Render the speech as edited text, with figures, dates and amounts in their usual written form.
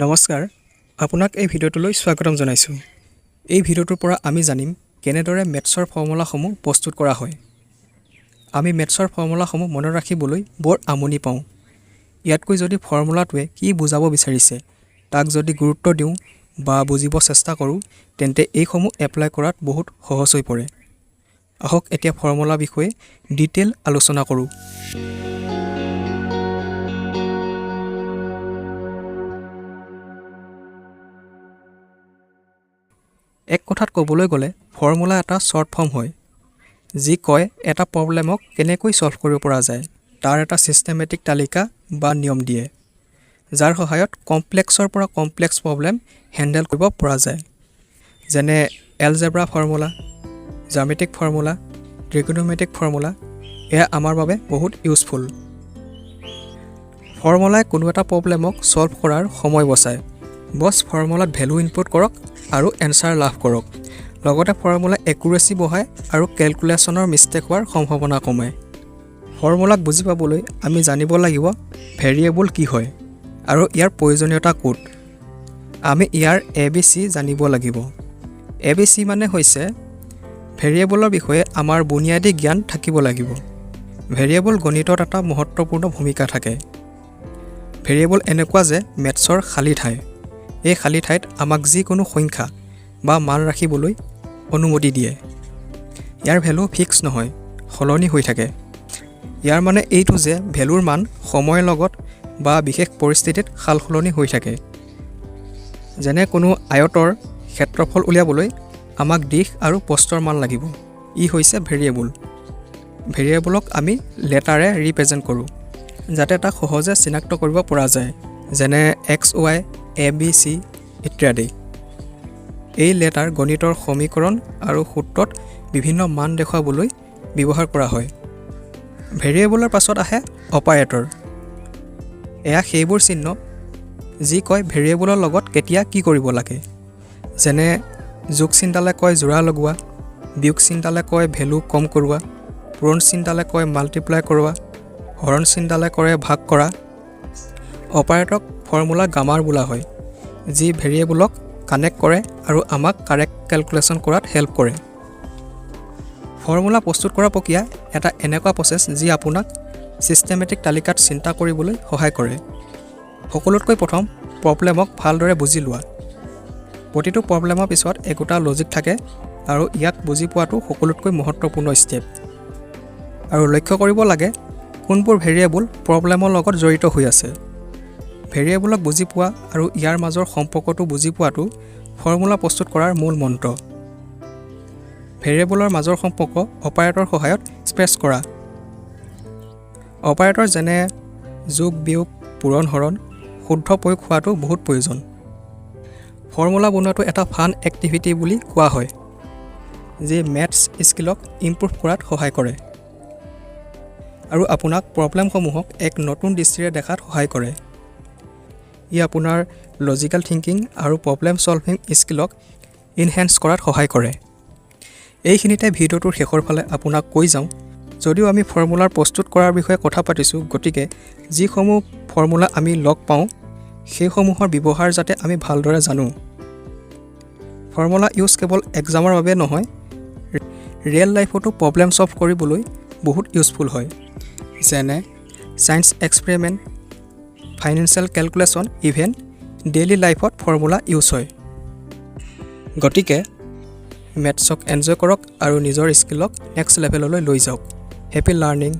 নমস্কাৰ আপোনাক এই ভিডিঅ'টোলৈ স্বাগতম জনাইছোঁ। এই ভিডিঅ'টোৰ পৰা আমি জানিম কেনেদৰে মেথছৰ ফৰ্মুলাসমূহ প্ৰস্তুত কৰা হয়। আমি মেথছৰ ফৰ্মুলাসমূহ মনত ৰাখিবলৈ বৰ আমনি পাওঁ। ইয়াতকৈ যদি ফৰ্মুলাটোৱে কি বুজাব বিচাৰিছে তাক যদি গুৰুত্ব দিওঁ বা বুজিব চেষ্টা কৰোঁ তেন্তে এইসমূহ এপ্লাই কৰাত বহুত সহজ হৈ পৰে। আহক এতিয়া ফৰ্মুলা বিষয়ে ডিটেইল আলোচনা কৰোঁ। এক কথাত ক'বলৈ গ'লে ফৰ্মুলা এটা শ্বৰ্ট ফৰ্ম হয় যি কয় এটা প্ৰব্লেমক কেনেকৈ সলভ কৰিব পৰা যায় তাৰ এটা ছিষ্টেমেটিক তালিকা বা নিয়ম দিয়ে যাৰ সহায়ত কমপ্লেক্সৰ পৰা কমপ্লেক্স প্ৰব্লেম হেণ্ডেল কৰিব পৰা যায়, যেনে এলজেব্ৰা ফৰ্মুলা, জ্যামিতিক ফৰ্মুলা, ট্ৰিগোনোমেট্ৰিক ফৰ্মুলা। এয়া আমাৰ বাবে বহুত ইউজফুল। ফৰ্মুলাই কোনো এটা প্ৰব্লেমক সলভ কৰাৰ সময় বচায়। বছ ফৰ্মুলাত ভেলু ইনপুট কৰক আৰু এনচাৰ লাভ কৰক। লগতে ফৰ্মুলা একুৰেচি বঢ়ায় আৰু কেলকুলেশ্যনৰ মিষ্টেক হোৱাৰ সম্ভাৱনা কমায়। ফৰ্মুলাক বুজি পাবলৈ আমি জানিব লাগিব ভেৰিয়েবল কি হয় আৰু ইয়াৰ প্ৰয়োজনীয়তা ক'ত। আমি ইয়াৰ ABC জানিব লাগিব। ABC মানে হৈছে ভেৰিয়েবলৰ বিষয়ে আমাৰ বুনিয়াদী জ্ঞান থাকিব লাগিব। ভেৰিয়েবল গণিতত এটা মহত্বপূৰ্ণ ভূমিকা থাকে। ভেৰিয়েবল এনেকুৱা যে মেথছৰ খালী ঠাই। এই খালী ঠাইত আমাক যিকোনো সংখ্যা বা মান ৰাখিবলৈ অনুমতি দিয়ে। ইয়াৰ ভেলু ফিক্স নহয়, সলনি হৈ থাকে। ইয়াৰ মানে এইটো যে ভেলুৰ মান সময়ৰ লগত বা বিশেষ পৰিস্থিতিত সালসলনি হৈ থাকে। যেনে কোনো আয়তৰ ক্ষেত্ৰফল উলিয়াবলৈ আমাক দিশ আৰু প্ৰস্থৰ মান লাগিব। ই হৈছে ভেৰিয়েবল। ভেৰিয়েবলক আমি লেটাৰে ৰিপ্ৰেজেণ্ট কৰোঁ যাতে তাক সহজে চিনাক্ত কৰিব পৰা যায়, যেনে XY, ABC ইত্যাদি। এই লেটাৰ গণিতৰ সমীকৰণ আৰু সূত্ৰত বিভিন্ন মান দেখুৱাবলৈ ব্যৱহাৰ কৰা হয়। ভেৰিয়েবলৰ পাছত আহে অপাৰেটৰ। এয়া সেইবোৰ চিহ্ন যি কয় ভেৰিয়েবলৰ লগত কেতিয়া কি কৰিব লাগে, যেনে যোগ চিনডালে কয় যোৰা লগোৱা, বিয়োগ চিনডালে কয় ভেলু কম কৰোৱা, পূৰণ চিনডালে কয় মাল্টিপ্লাই কৰোৱা, হৰণ চিনডালে কৰে ভাগ কৰা। অপাৰেটৰক ফৰ্মুলা গ্ৰামাৰ বোলা হয় যি ভেৰিয়েবলক কানেক্ট কৰে আৰু আমাক কাৰেক্ট কেলকুলেশ্যন কৰাত হেল্প কৰে। ফৰ্মুলা প্ৰস্তুত কৰা প্ৰক্ৰিয়া এটা এনেকুৱা প্ৰচেছ যি আপোনাক ছিষ্টেমেটিক তালিকাত চিন্তা কৰিবলৈ সহায় কৰে। সকলোতকৈ প্ৰথম প্ৰব্লেমক ভালদৰে বুজি লোৱা। প্ৰতিটো প্ৰব্লেমৰ পিছত একোটা লজিক থাকে আৰু ইয়াক বুজি পোৱাটো সকলোতকৈ মহত্বপূৰ্ণ ষ্টেপ। আৰু লক্ষ্য কৰিব লাগে কোনবোৰ ভেৰিয়েবল প্ৰব্লেমৰ লগত জড়িত হৈ আছে। ভেৰিয়েবলক বুজি পোৱা আৰু ইয়াৰ মাজৰ সম্পৰ্কটো বুজি পোৱাটো ফৰ্মুলা প্ৰস্তুত কৰাৰ মূল মন্ত্ৰ। ভেৰিয়েবলৰ মাজৰ সম্পৰ্ক অপাৰেটৰ সহায়ত এক্সপ্ৰেছ কৰা। অপাৰেটৰ যেনে যোগ, বিয়োগ, পূৰণ, হৰণ শুদ্ধ প্ৰয়োগ হোৱাটো বহুত প্ৰয়োজন। ফৰ্মুলা বনোৱাটো এটা ফান এক্টিভিটি বুলি কোৱা হয় যি মেথছ স্কিলক ইমপ্ৰুভ কৰাত সহায় কৰে আৰু আপোনাক প্ৰব্লেমসমূহক এক নতুন দৃষ্টিৰে দেখাত সহায় কৰে। ই আপোনাৰ লজিকেল থিংকিং আৰু প্ৰব্লেম ছলভিং স্কিলক ইনহেঞ্চ কৰাত সহায় কৰে। এইখিনিতে ভিডিঅ'টোৰ শেষৰ ফালে আপোনাক কৈ যাওঁ, যদিও আমি ফৰ্মুলাৰ প্ৰস্তুত কৰাৰ বিষয়ে কথা পাতিছোঁ, গতিকে যিসমূহ ফৰ্মুলা আমি লগ পাওঁ সেইসমূহৰ ব্যৱহাৰ যাতে আমি ভালদৰে জানো। ফৰ্মুলা ইউজ কেৱল এক্সামৰ বাবে নহয়, ৰিয়েল লাইফতো প্ৰব্লেম ছলভ কৰিবলৈ বহুত ইউজফুল হয়, যেনে science experiment, financial calculation, even daily লাইফত ফৰ্মুলা ইউজ হয়। গতিকে মেথছক এনজয় কৰক আৰু নিজৰ স্কিলক নেক্সট লেভেললৈ লৈ যাওক। Happy learning.